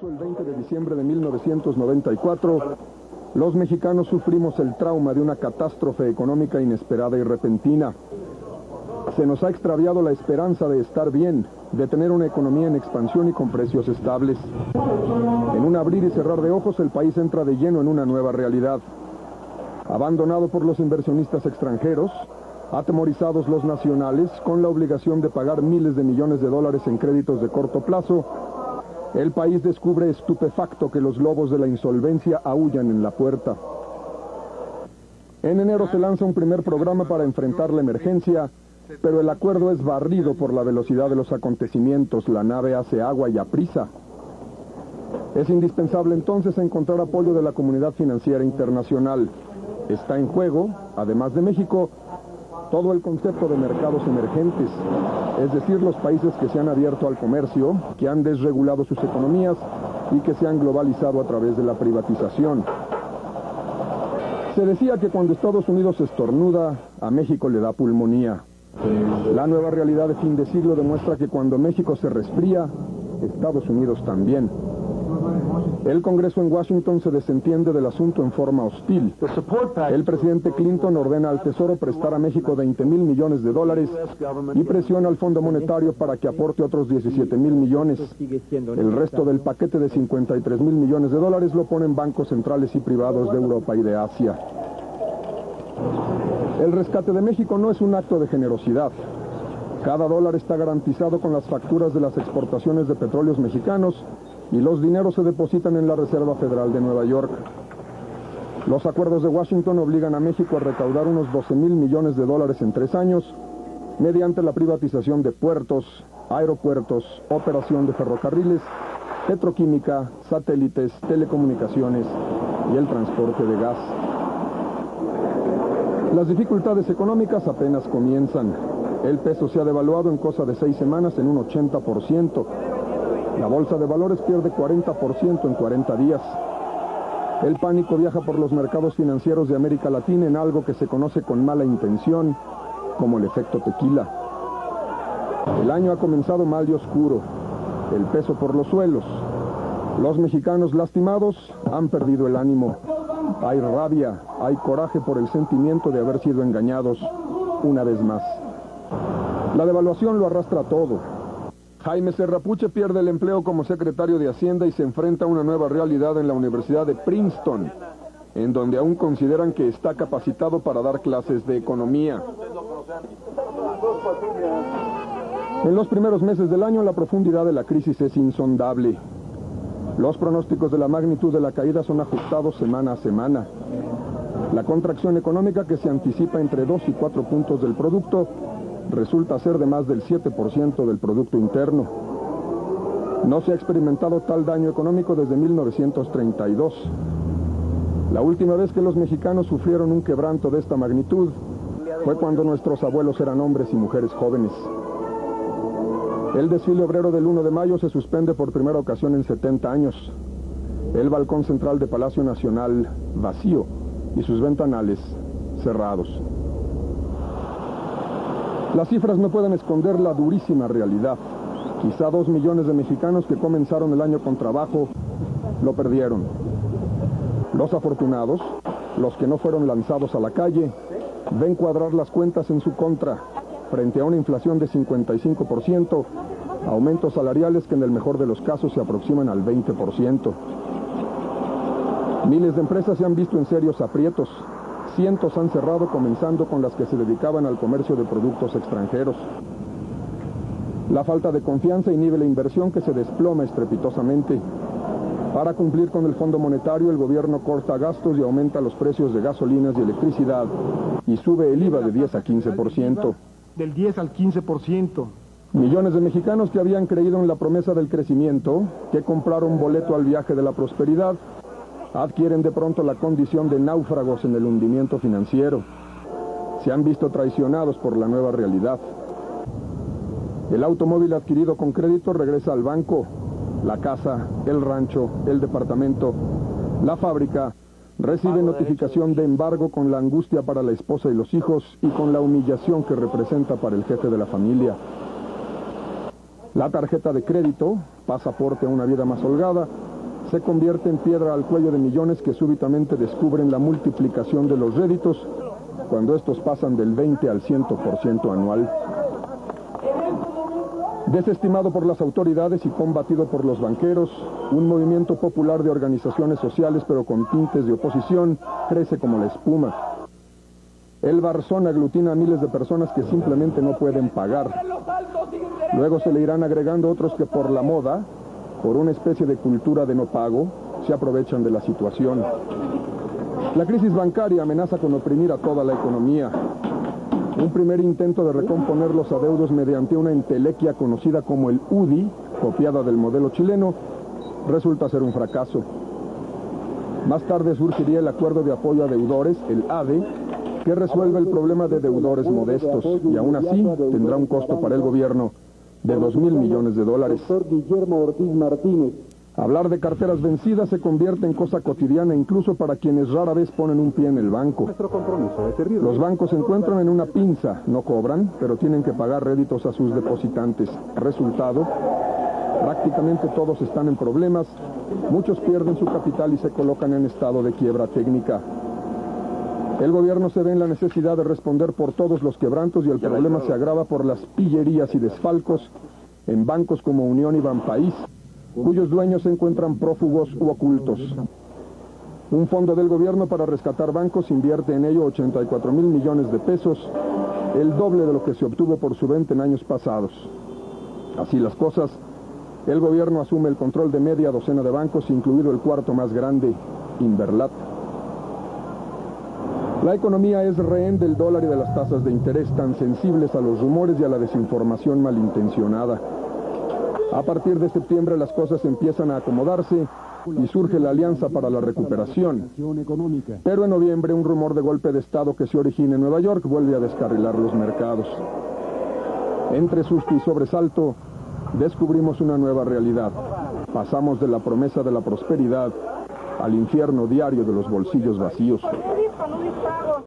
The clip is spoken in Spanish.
marzo, el 20 de diciembre de 1994, los mexicanos sufrimos el trauma de una catástrofe económica inesperada y repentina. Se nos ha extraviado la esperanza de estar bien, de tener una economía en expansión y con precios estables. En un abrir y cerrar de ojos, el país entra de lleno en una nueva realidad. Abandonado por los inversionistas extranjeros, atemorizados los nacionales, con la obligación de pagar miles de millones de dólares en créditos de corto plazo, el país descubre estupefacto que los lobos de la insolvencia aúllan en la puerta. En enero se lanza un primer programa para enfrentar la emergencia, pero el acuerdo es barrido por la velocidad de los acontecimientos. La nave hace agua y aprisa. Es indispensable entonces encontrar apoyo de la comunidad financiera internacional. Está en juego, además de México, todo el concepto de mercados emergentes, es decir, los países que se han abierto al comercio, que han desregulado sus economías y que se han globalizado a través de la privatización. Se decía que cuando Estados Unidos estornuda, a México le da pulmonía. La nueva realidad de fin de siglo demuestra que cuando México se resfría, Estados Unidos también. El Congreso en Washington se desentiende del asunto en forma hostil. El presidente Clinton ordena al Tesoro prestar a México 20,000 millones de dólares y presiona al Fondo Monetario para que aporte otros 17,000 millones. El resto del paquete de 53,000 millones de dólares lo ponen bancos centrales y privados de Europa y de Asia. El rescate de México no es un acto de generosidad. Cada dólar está garantizado con las facturas de las exportaciones de petróleos mexicanos y los dineros se depositan en la Reserva Federal de Nueva York. Los acuerdos de Washington obligan a México a recaudar unos 12,000 millones de dólares en 3 años mediante la privatización de puertos, aeropuertos, operación de ferrocarriles, petroquímica, satélites, telecomunicaciones y el transporte de gas. Las dificultades económicas apenas comienzan. El peso se ha devaluado en cosa de 6 semanas en un 80%. La bolsa de valores pierde 40% en 40 días. El pánico viaja por los mercados financieros de América Latina en algo que se conoce con mala intención como el efecto tequila. El año ha comenzado mal y oscuro. El peso por los suelos. Los mexicanos lastimados han perdido el ánimo. Hay rabia, hay coraje por el sentimiento de haber sido engañados una vez más. La devaluación lo arrastra todo. Jaime Serrapuche pierde el empleo como secretario de Hacienda y se enfrenta a una nueva realidad en la Universidad de Princeton, en donde aún consideran que está capacitado para dar clases de economía. En los primeros meses del año, la profundidad de la crisis es insondable. Los pronósticos de la magnitud de la caída son ajustados semana a semana. La contracción económica, que se anticipa entre 2 y 4 puntos del producto, resulta ser de más del 7% del Producto Interno. No se ha experimentado tal daño económico desde 1932. La última vez que los mexicanos sufrieron un quebranto de esta magnitud fue cuando nuestros abuelos eran hombres y mujeres jóvenes. El desfile obrero del 1 de mayo se suspende por primera ocasión en 70 años. El balcón central de Palacio Nacional vacío y sus ventanales cerrados. Las cifras no pueden esconder la durísima realidad. Quizá 2 millones de mexicanos que comenzaron el año con trabajo lo perdieron. Los afortunados, los que no fueron lanzados a la calle, ven cuadrar las cuentas en su contra, frente a una inflación de 55%, aumentos salariales que en el mejor de los casos se aproximan al 20%. Miles de empresas se han visto en serios aprietos. Cientos han cerrado, comenzando con las que se dedicaban al comercio de productos extranjeros. La falta de confianza inhibe la inversión, que se desploma estrepitosamente. Para cumplir con el Fondo Monetario, el gobierno corta gastos y aumenta los precios de gasolinas y electricidad y sube el IVA de 10 a 15%. Del 10 al 15%. Millones de mexicanos que habían creído en la promesa del crecimiento, que compraron boleto al viaje de la prosperidad, adquieren de pronto la condición de náufragos en el hundimiento financiero. Se han visto traicionados por la nueva realidad. El automóvil adquirido con crédito regresa al banco. La casa, el rancho, el departamento, la fábrica recibe notificación de embargo, con la angustia para la esposa y los hijos y con la humillación que representa para el jefe de la familia. La tarjeta de crédito, pasaporte a una vida más holgada, se convierte en piedra al cuello de millones que súbitamente descubren la multiplicación de los réditos cuando estos pasan del 20 al 100% anual. Desestimado por las autoridades y combatido por los banqueros, un movimiento popular de organizaciones sociales pero con tintes de oposición crece como la espuma. El Barzón aglutina a miles de personas que simplemente no pueden pagar. Luego se le irán agregando otros que por la moda, por una especie de cultura de no pago, se aprovechan de la situación. La crisis bancaria amenaza con oprimir a toda la economía. Un primer intento de recomponer los adeudos mediante una entelequia conocida como el UDI, copiada del modelo chileno, resulta ser un fracaso. Más tarde surgiría el Acuerdo de Apoyo a Deudores, el ADE, que resuelve el problema de deudores modestos y aún así tendrá un costo para el gobierno de $2.000 millones. Hablar de carteras vencidas se convierte en cosa cotidiana incluso para quienes rara vez ponen un pie en el banco. Los bancos se encuentran en una pinza, no cobran, pero tienen que pagar réditos a sus depositantes. Resultado, prácticamente todos están en problemas, muchos pierden su capital y se colocan en estado de quiebra técnica. El gobierno se ve en la necesidad de responder por todos los quebrantos y el problema se agrava por las pillerías y desfalcos en bancos como Unión y Banpaís, cuyos dueños se encuentran prófugos u ocultos. Un fondo del gobierno para rescatar bancos invierte en ello 84.000 millones de pesos, el doble de lo que se obtuvo por su venta en años pasados. Así las cosas, el gobierno asume el control de media docena de bancos, incluido el cuarto más grande, Inverlat. La economía es rehén del dólar y de las tasas de interés tan sensibles a los rumores y a la desinformación malintencionada. A partir de septiembre las cosas empiezan a acomodarse y surge la Alianza para la Recuperación. Pero en noviembre un rumor de golpe de Estado que se origina en Nueva York vuelve a descarrilar los mercados. Entre susto y sobresalto, descubrimos una nueva realidad. Pasamos de la promesa de la prosperidad al infierno diario de los bolsillos vacíos.